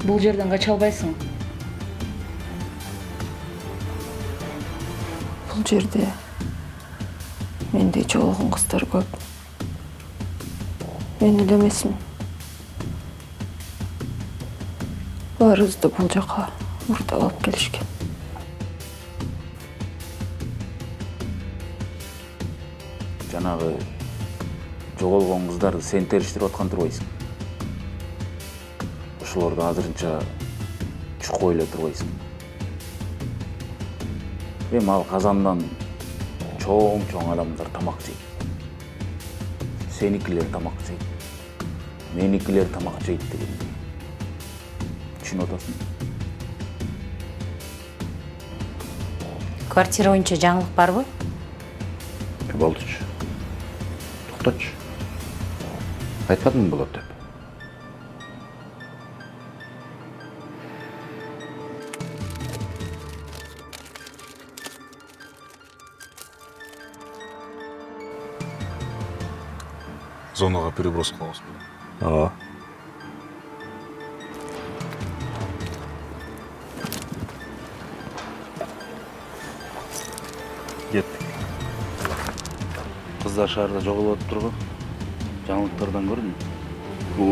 Бул жерден кача албайсың. Бул жерде мендей жоголгон кыздар көп. Мен эле эмесмин. Баарыбызды бул жака мурдап алып келишкен. Жанагы жоголгон кыздарды сен териштирип аткан турбайсың. Ошолорду азырынча чукуп эле турбайсың. Эми ал казандан чоң адамдар тамак жейт. Сеникилер тамак жейт. Меникилер тамак жейт дегенди. Түшүнүп атасың? Квартира боюнча жаңылык барбы? Болдучу. Токточу. Айтпадымбы болот деп? Зонага переброс кылабыз. Ооба. Кеттик. Кыздар шаарда жоголуп атыптыр го. Жаңылыктардан көрдүм.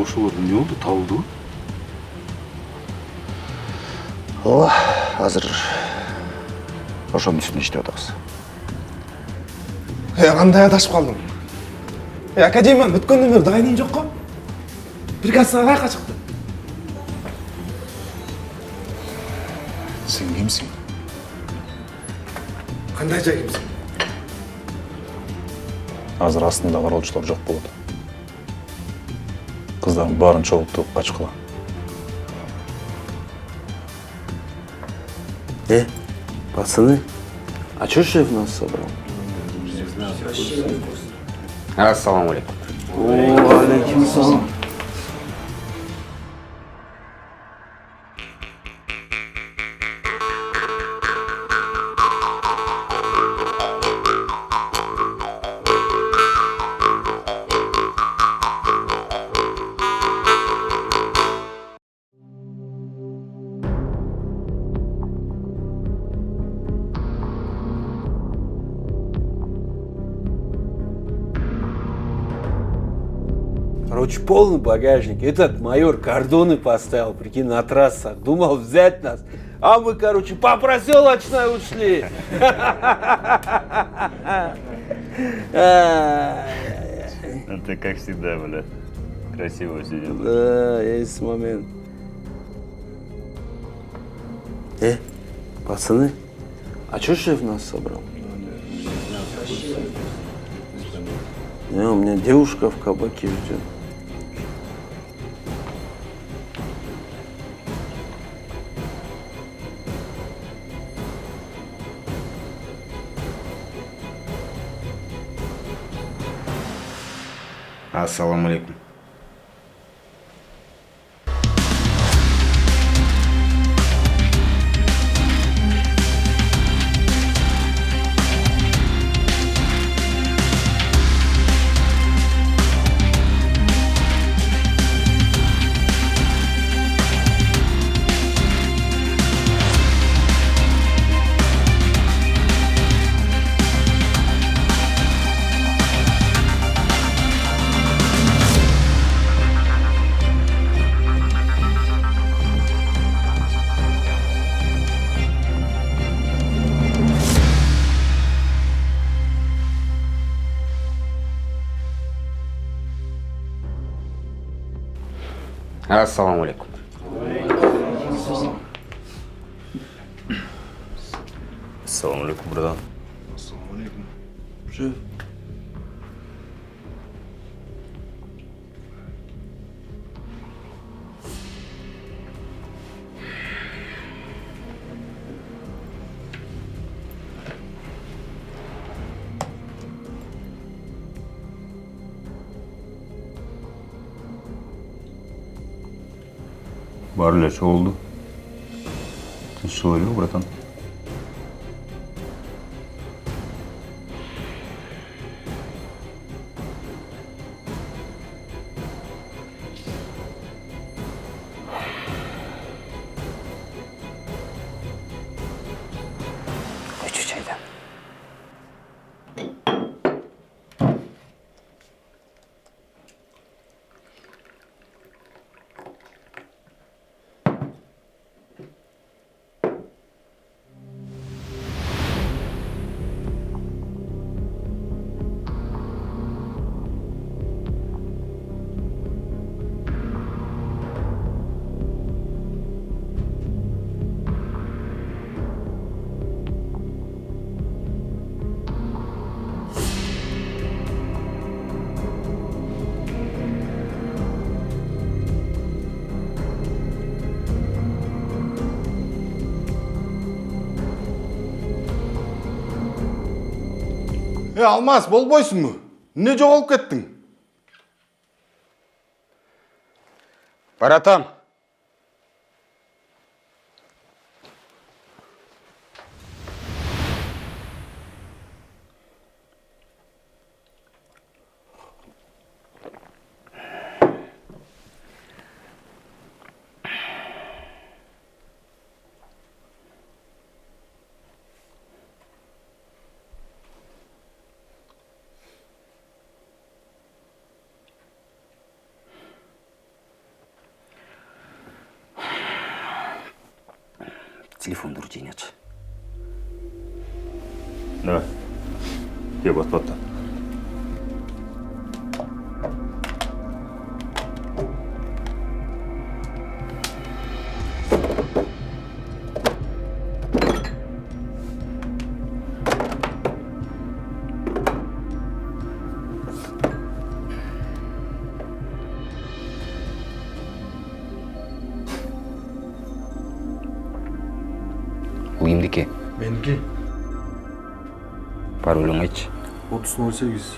Ошолор эмне болду? Табылдыбы? Ооба, азыр ошонун үстүнө иштеп атабыз. Кандай адашып калдың? Академияны бүткөндөн бери дайыным жок го. Приказга кайка чыкты? Сен кимсиң? Кандай жайымсың? Азыр астында кароочулар жок болот. Кыздардын баарын чогултуп качкыла. Пацаны, а чё шеф нас собрал? Ассаламу алейкум. Алейкум салам. Короче, полный багажник. Этот майор кордоны поставил, прикинь, на трассах. Думал взять нас. А мы, короче, по проселочной ушли. Это как всегда, бля. Красиво все делаешь. Да, есть момент. Пацаны, а чё шеф нас собрал? У меня девушка в кабаке ждет. Ассаламу алейкум. Ассаламу алейкум. Ассаламу алейкум, братан. Шеф. Баары эле чогулду. Тынччыл эле, братан. Алмас, болбойсуңбу? Эмне жоголуп кеттиң? Баратам. Телефон рутине ач. Давай. Я вот. Бул кимдики? Меники. Паролуң айтчы. 3008.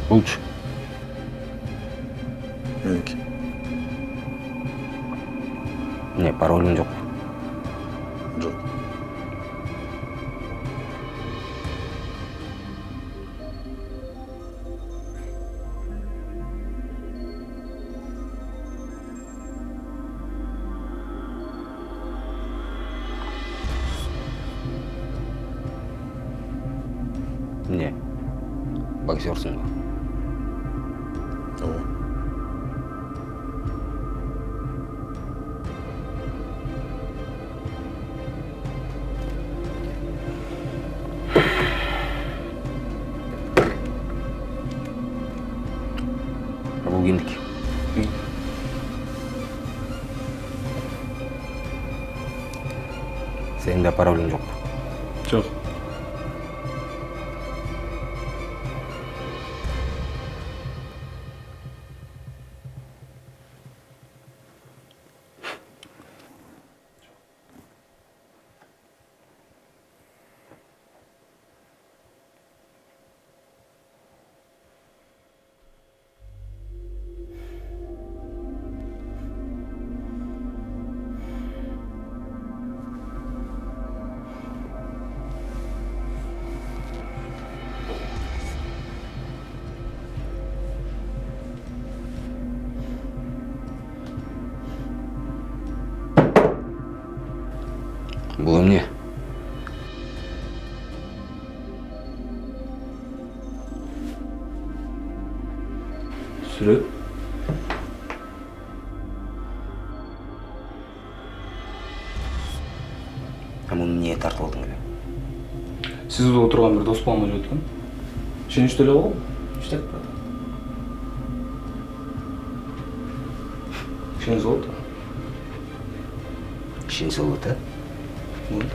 Булчу. Меники. Не, паролуң жок. Жок. Не. Боксерсың ба? Ооба. Бул кимдики? Сенин да паролуң жок. Жок. Бул эмне? Сүрөт? Муну эмне тартып алдың эле? Сиз burada отырган бир дос балам эле өткөн. Ишеничтүү эле болду. Иштеп турат. Ишениңиз болот. Ишениңиз болот, э? Болот.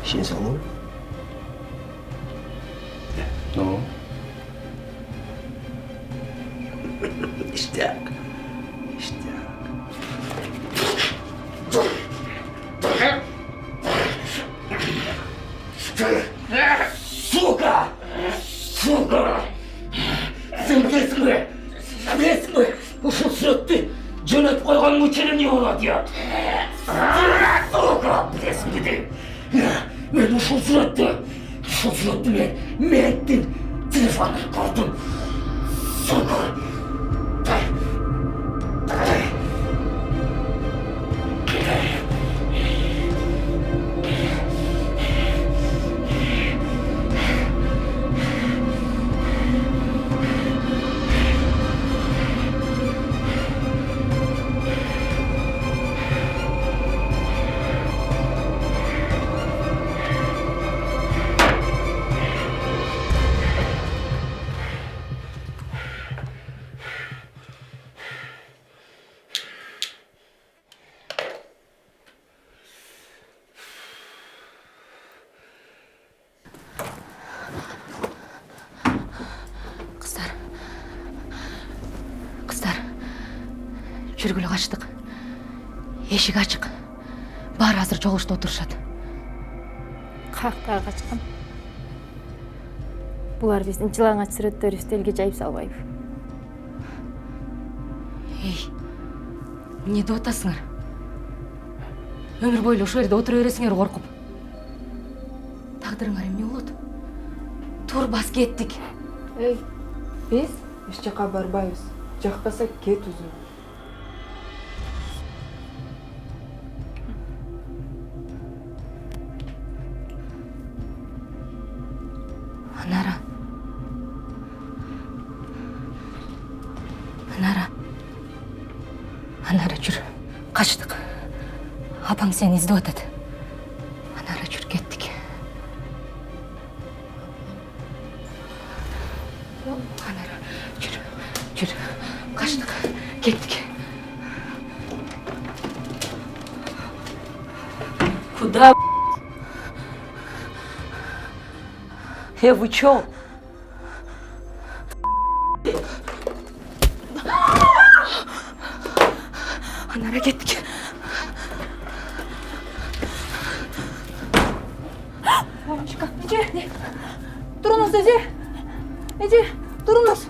Ишениңиз болобу? Ну, Иштяк. Иштяк. Сука! Сука! Сен білесің бе? Білесің бе? Ушул сүрөттү жөнөтүп койгонун үчүн эмне болот я? Сука! Білесің бе дейм? Мен ушул сүрөттү мен Мехиттин телефонун көрдүм. Сука! Жүргүлө качтык. Эшик ачык. Баары азыр жолушта отурушат. Каяктагы качкан? Булар биздин жылаңач сүрөттөрүбүздү элге жайып салбайбы? Эй, эмне деп атасыңар? Өмүр бою ошол жерде отура бересиңер коркуп. Тагдырыңар эмне болот? Тур бас кеттик. Эй, биз эч жака барбайбыз. Жакпаса кет үзү. Анара. Анара жүр. Качтык. Апаң сени издеп атат. Анара жүр, кеттик. Анара жүр. Качтык. Кеттик. Куда? Вы чё? Анара кеттик. Мамочка, эже, туруңуз, эже, туруңуз.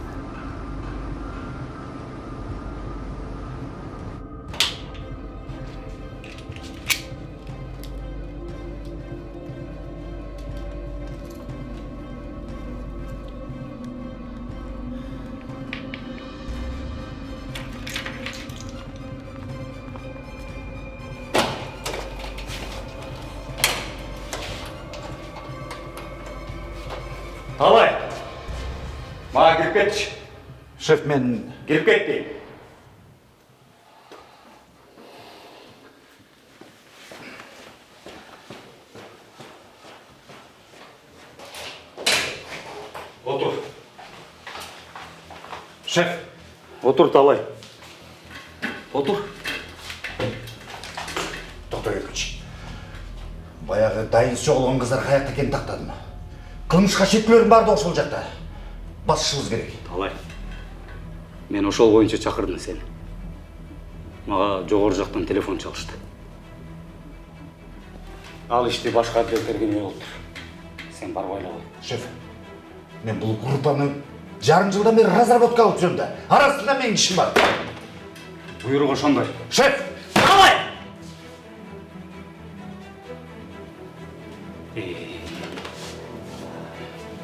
Талай. Мага кирип кетчи. Шеф, мен кирип кетти. Отур. Шеф, отур, Талай. Отур. Токтой кеткичи. Баягы дайынсыз жоголгон кыздар каякта экенин тактадым. Кылмышка шектүүлөрдүн баары да ошол жакта. Басышыбыз керек. Талай. Мен ошол боюнча чакырдым сени. Мага жогору жактан телефон чалышты. Ал ишти башка аддеттерге эмне болуптур? Сен барып ойлогой. Шеф, мен бул группаны жарым жылдан бери разработка кылып жүрөм да. Арасында менин ишим бар. Буйрук ошондой. Шеф, давай!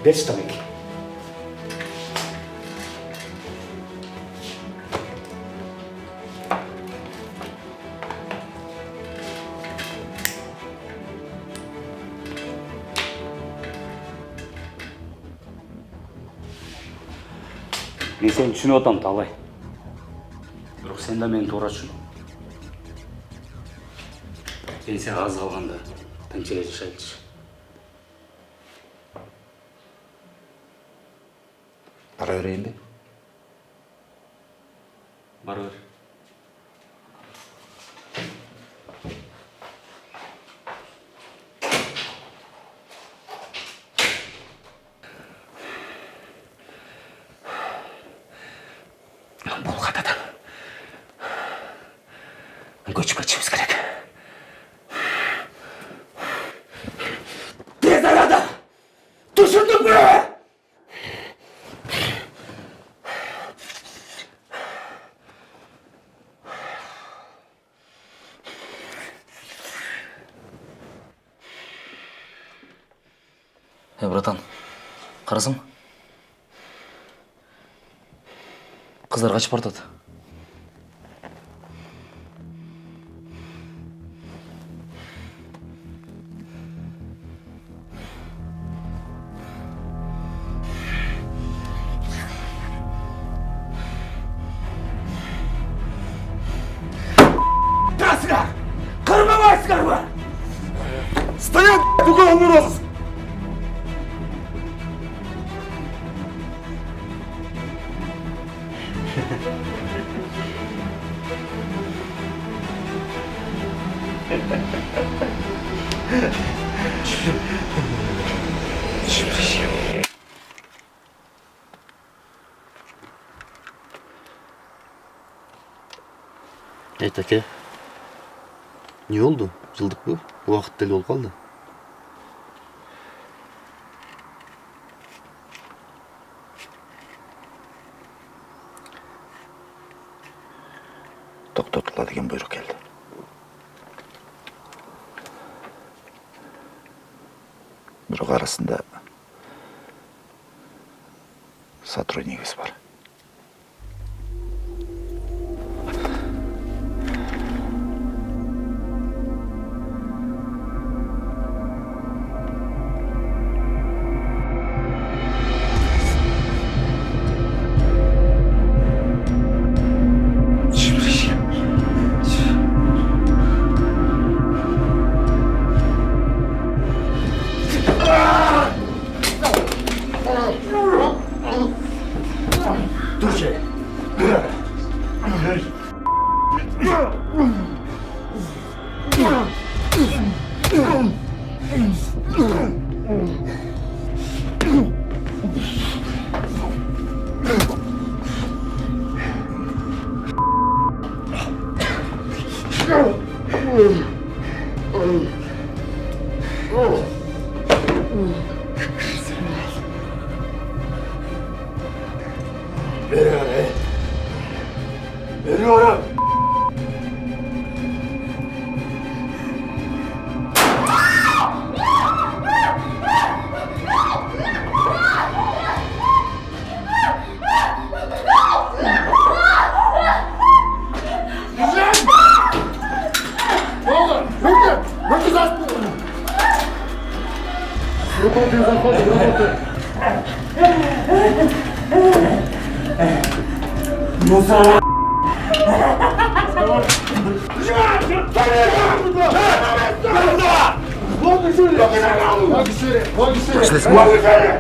Берши Табек. Мен сени түшүнүп атам, Талай. Бирок сен да мени туура түшүн. Пенсия аз калганда тынч эле жашайлычы. Бара берейин бе? Бара бер. Бул катадан көчүп кетишибиз керек. Тез арада! Түшүндүңбү? Братан, карасаң? Кыздар качып бартат. Тасыңар! Кырмабайсыңарбы? Стоять, буга умурасыз! Ake, ne oldu? Жылдық bu? Уақыт дәл болып қалды. Тоқтатыла деген бұйрық келді. Бұйрық арасында сотруднигіміз бар.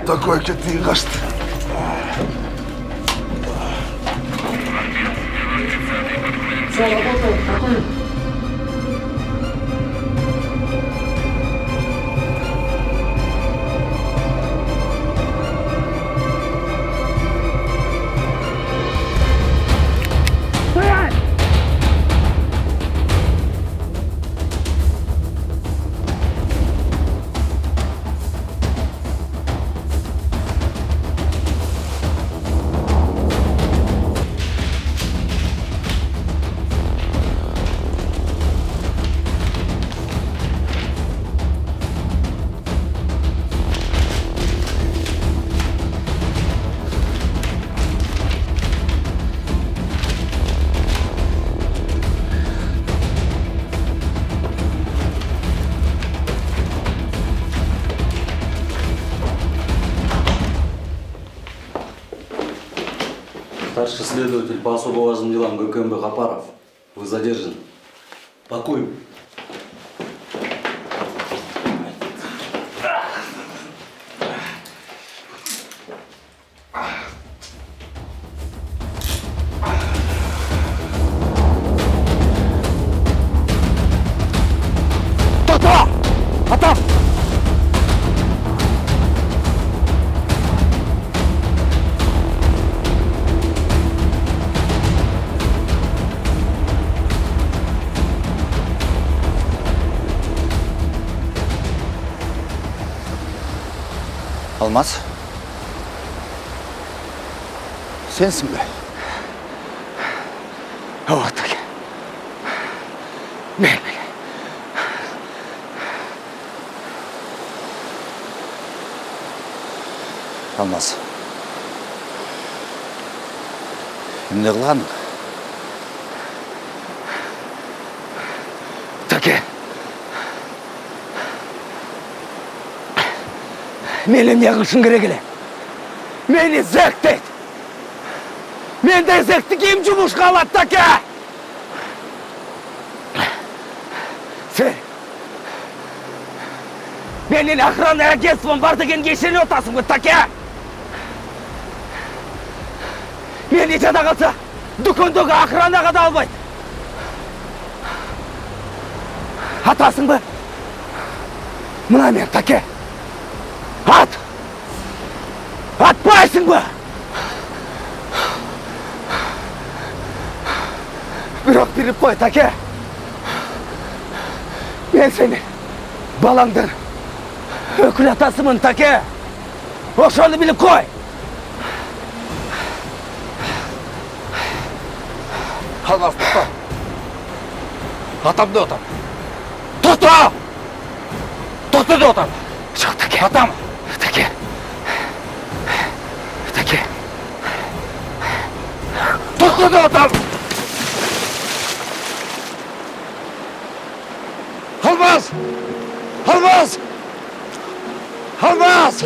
Такой кетті қашты. Старший следователь по особо важным делам ГКМБ Хапаров. Вы задержаны. Покой. Алмаз? Сенсің бе? Вот так. Мен. Алмаз. Емне қылғаның? Таке. Мені не қылшын керек еле. Мені зәктейді. Менде зәкті кем жұмысқа алады, таке. Сен. Менің охрана агентством бар деген кешені отасың ғой, таке. Мені жада қалса, дүкендегі охранаға да албайды. Атасың ба? Мына мен, таке. At! Atpaysın mı? бирок берип кой, таке. Мен сени балаңдын өкүл атасымын, таке. Ошону билип кой. Алмаз, тукта. Атамды отам. Тукта! Тукта деп отам. Жок, таке. Атам. Таке. Таке. Тукта деп отам. Алмаз! Алмаз! Алмаз!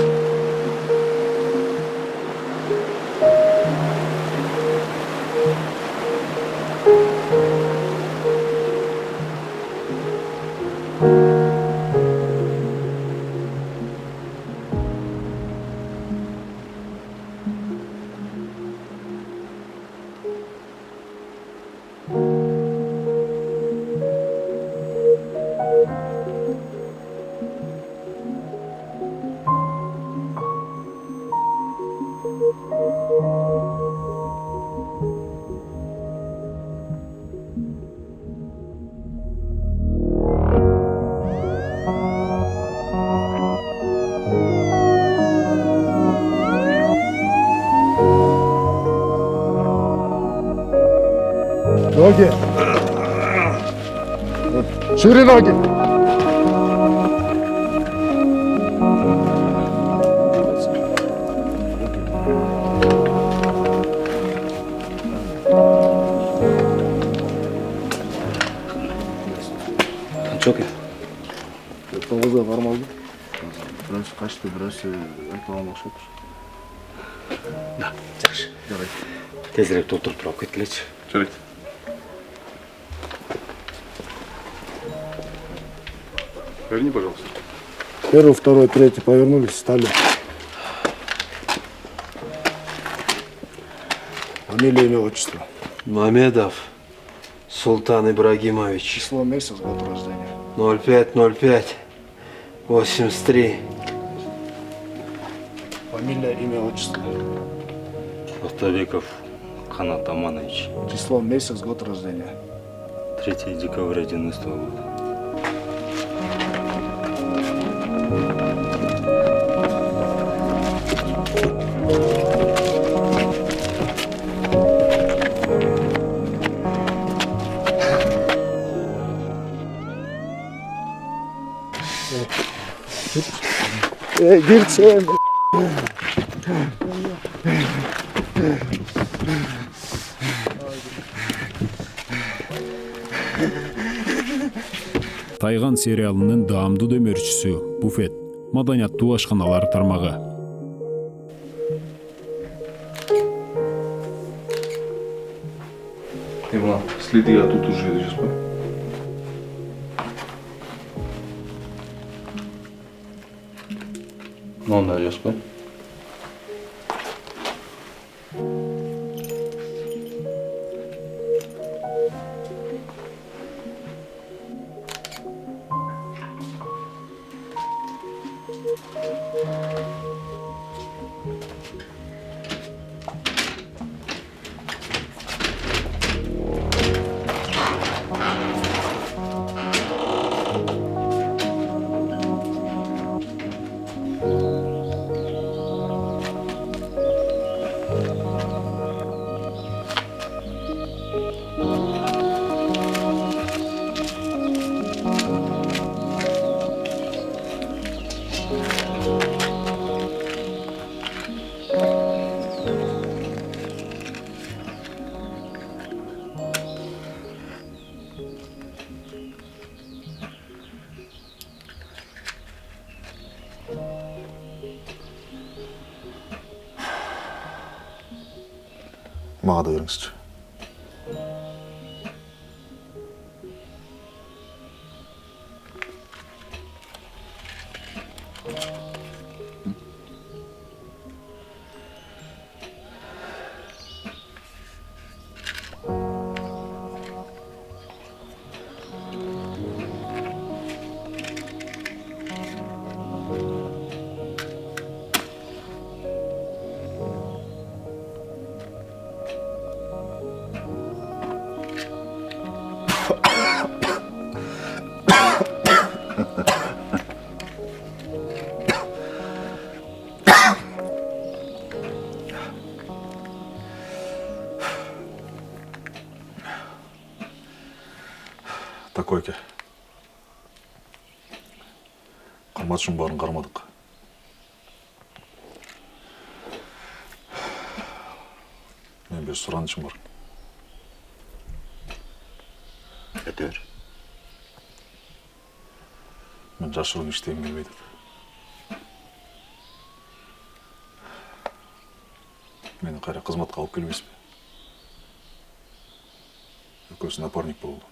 Ноги. Шире ноги. Çok ya. Тоғызға бармалды. Біраз қашты, біраз айтпаған ұқсап. Да, жақсы. Жарайды. Тезірек толтырып тұрып кеткілечі. Жарайды. Верни, пожалуйста. Первый, второй, третий повернулись, встали. Фамилия, имя, отчество. Мамедов Султан Ибрагимович. Число, месяц, год рождения. 05-05-83. Фамилия, имя, отчество. Октябеков Канат Аманович. Число, месяц, год рождения. 3 декабря 90-го года. Гирчен. Тайган сериалынын даамдуу дөмөрчүсү Буфет маданияттуу ашканалар тармагы. Имам, следи, я тут уже сейчас. Ну да, ясно. Мага да беріңізші. Такой ке. Қымбат үшін барын қармадық. Мен бір сұранышым бар. Әтер. Мен жашыруын іштегім келмейді. Мені қайра қызматқа алып келмес пе? Өкөсі напарник болды.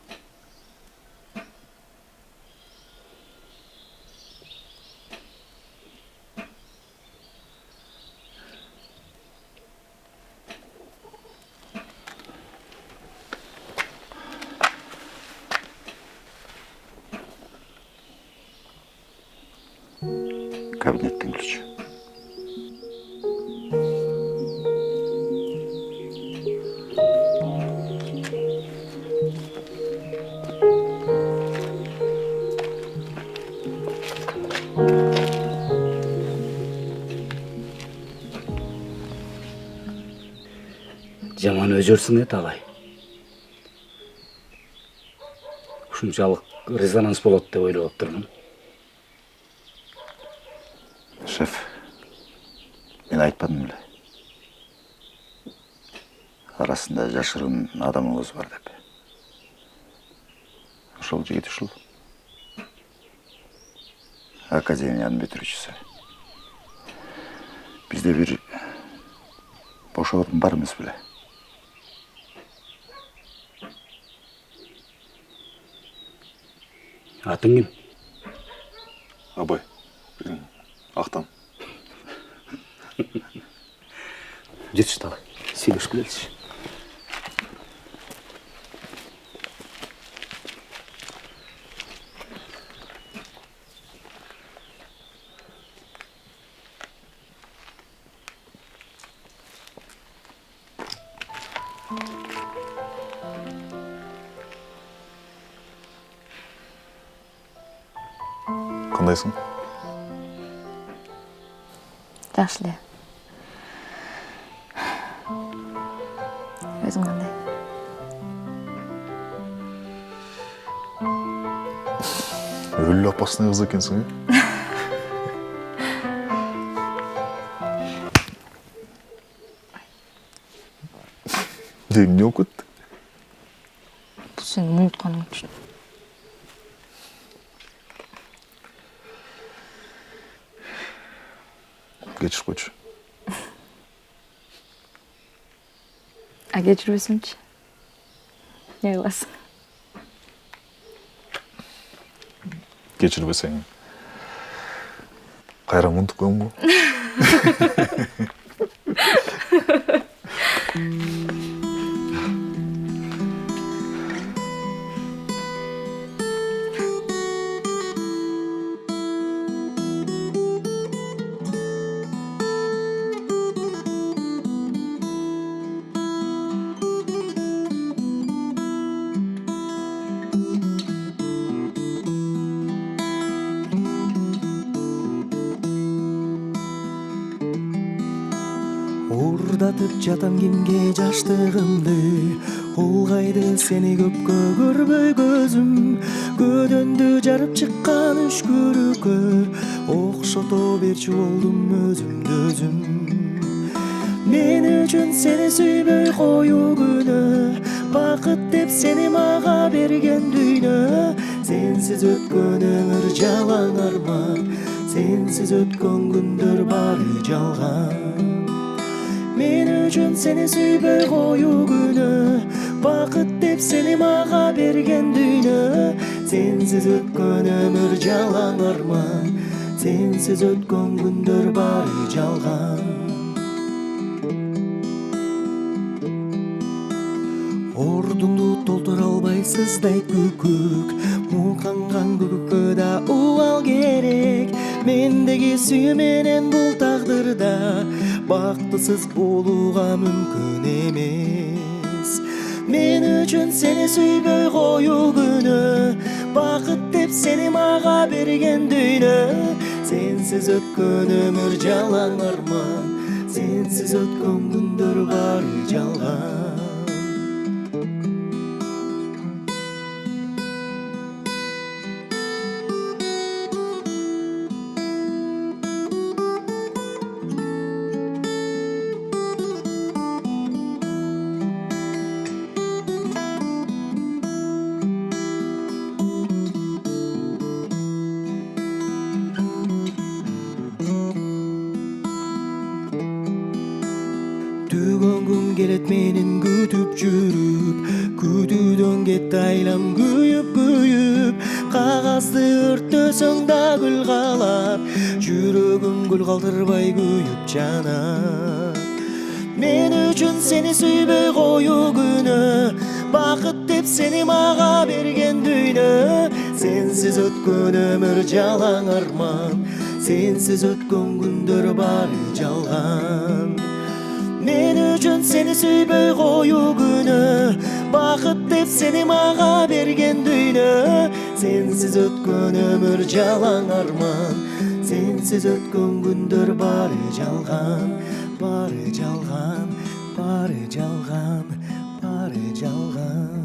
Кабинеттің ключі. Жаман өзөрсүң алай. Ушунчалык резонанс болот деп ойлоп турмун. Шеф, мен айтпадым беле. Арасында жашырын адамыбыз бар деп. Ошол жигит ушул. Академиянын бүтүрүүчүсү. Бизде бир бош орун бар эмес беле? Атың ким? Абай. Ақтан. Жетші талай. Сөйлешіп келесіз. Қандайсың? Жақсы эле. Өзүң кандай? Өлі опасный қыз екенсің, е? Деген не оқыт? Бұл сенің ұмытқаның үшін. Geçir koç. Geçirбесемчи? Не кыласың? Geçirбесең. Кайра мынтып коем го. Уурдатып жатам кимге жаштыгымды, улгайды сени көпкө көрбөй көзүм. Көдөндү жарып чыккан үшкүрүккө окшото берчү болдум өзүмдү өзүм. Мен үчүн сени сүйбөй коюу күнөө, бакыт деп сени мага берген дүйнө. Сенсиз өткөн өмүр жалаң арман, сенсиз өткөн күндөр баары жалган. Мен үчүн сени сүйбөй коюу күнөө, бакыт деп сени мага берген дүйнө. Сенсиз өткөн өмүр жалаң арман, сенсиз өткөн күндөр баары жалган. Ордуңду толтура албайсыздай күкүк, муканган күкүккө да убал керек. Мендеги сүйүү менен бул тагдырда бактысыз болууга мүмкүн эмес. Мен үчүн сени сүйбөй коюу күнөө, бакыт деп сени мага берген дүйнө. Сенсиз өткөн өмүр жалаң арман, сенсиз өткөн күндөр баары жалган. келет менин күтүп жүрүп, күтүүдөн кетти айлам күйүп, кагазды өрттөсөң да гүл калат, жүрөгүм гүл калтырбай күйүп жанат. Мен үчүн сени сүйбөй коюу күнөө, бакыт деп сени мага берген дүйнө. Сенсиз өткөн өмүр жалаң арман, сенсиз өткөн күндөр баары жалган. Мен үчүн сени сүйбөй коюу күнөө, бакыт деп сени мага берген дүйнө. Сенсиз өткөн өмүр жалаң арман, сенсиз өткөн күндөр баары жалган. Баары жалган, баары жалган, баары жалган.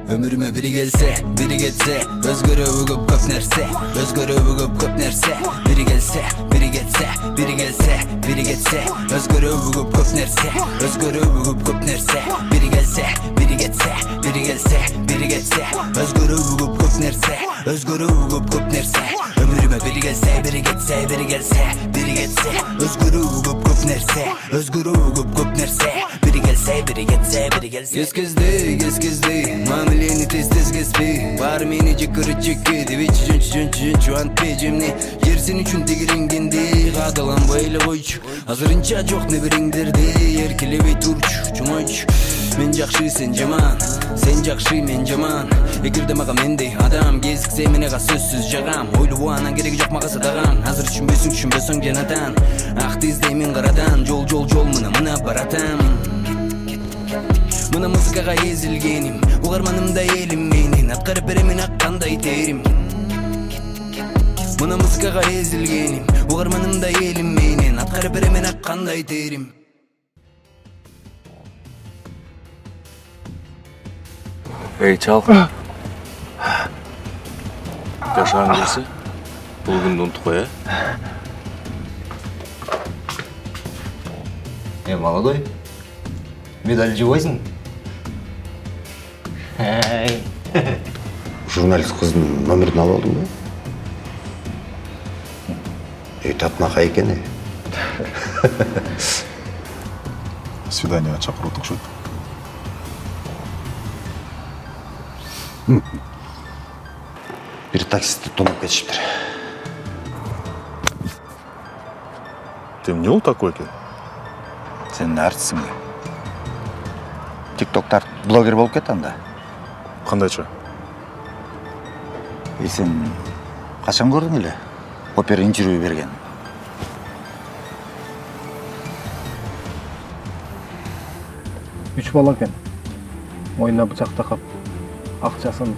Ömrüme biri gelse, biri geçse, özgürlüğü köp nerse, özgürlüğü köp nerse, biri gelse, biri geçse, biri gelse, biri geçse, özgürlüğü köp nerse, özgürlüğü köp nerse, biri gelse, biri geçse, biri gelse, biri geçse, özgürlüğü köp nerse, özgürlüğü köp nerse, ömrüme biri gelse, biri geçse, biri gelse, biri geçse, özgürlüğü köp nerse, özgürlüğü köp nerse, biri gelse, biri geçse, biri gelse. Eskizdi, mamileni tez kespi, var meni jikiri jikki, devi çün antpejimni, yersin üçün tegirengendi, kadalan bayla koyç, hazırınca çok ne biringdirdi, erkelebey turç, çumoyç. Men jakşı sen jaman, sen jakşı men jaman. Egirde maga mendey adam, gezikse menega sözsüz jagam. Oyluwanan keregi jok maga sadagam, hazır düşünbösöң janadan. Ak dizdeymen karadan, jol mına baratam. Mına muzikaga ezilgenim, ugarmanımda elim menin, atkarıp beremin akkanday terim. Mına muzikaga ezilgenim, ugarmanımda elim menin, atkarıp beremin akkanday terim. Эй, чал. Жашағың келсе, бұл күнді ұмытып қой, Молодой, медаль жібойсың? Журналист қыздың нөмірін алып алдың ба? Татнақа екен, Свиданияға шақырудық шөт. Bir таксисті тонап кетішіптір. Ты не ол такой екен? Сен әртісің бе? Тиктоктар блогер болып кет анда. Қандайша? Сен қашан көрдің еле? Опера интервью берген. Үч бала екен. Мойнына бычақ тақап, ақшасын,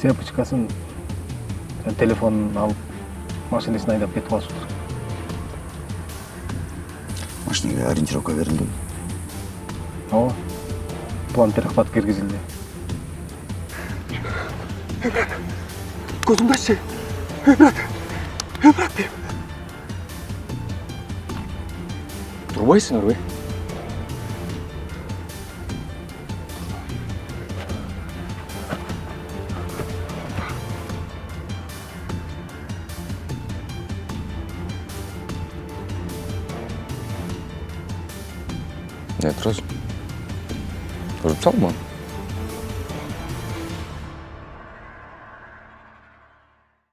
сепочкасын, телефонын алып, машинасын айдап кетіп қалышыптыр. Машинаға ориентировка берілді. Ооба. План перехват киргизилди. Көзүмдү аччы. Өмрат дейм. Турбайсыңар бе? Не тұрасың? Ұрып салма.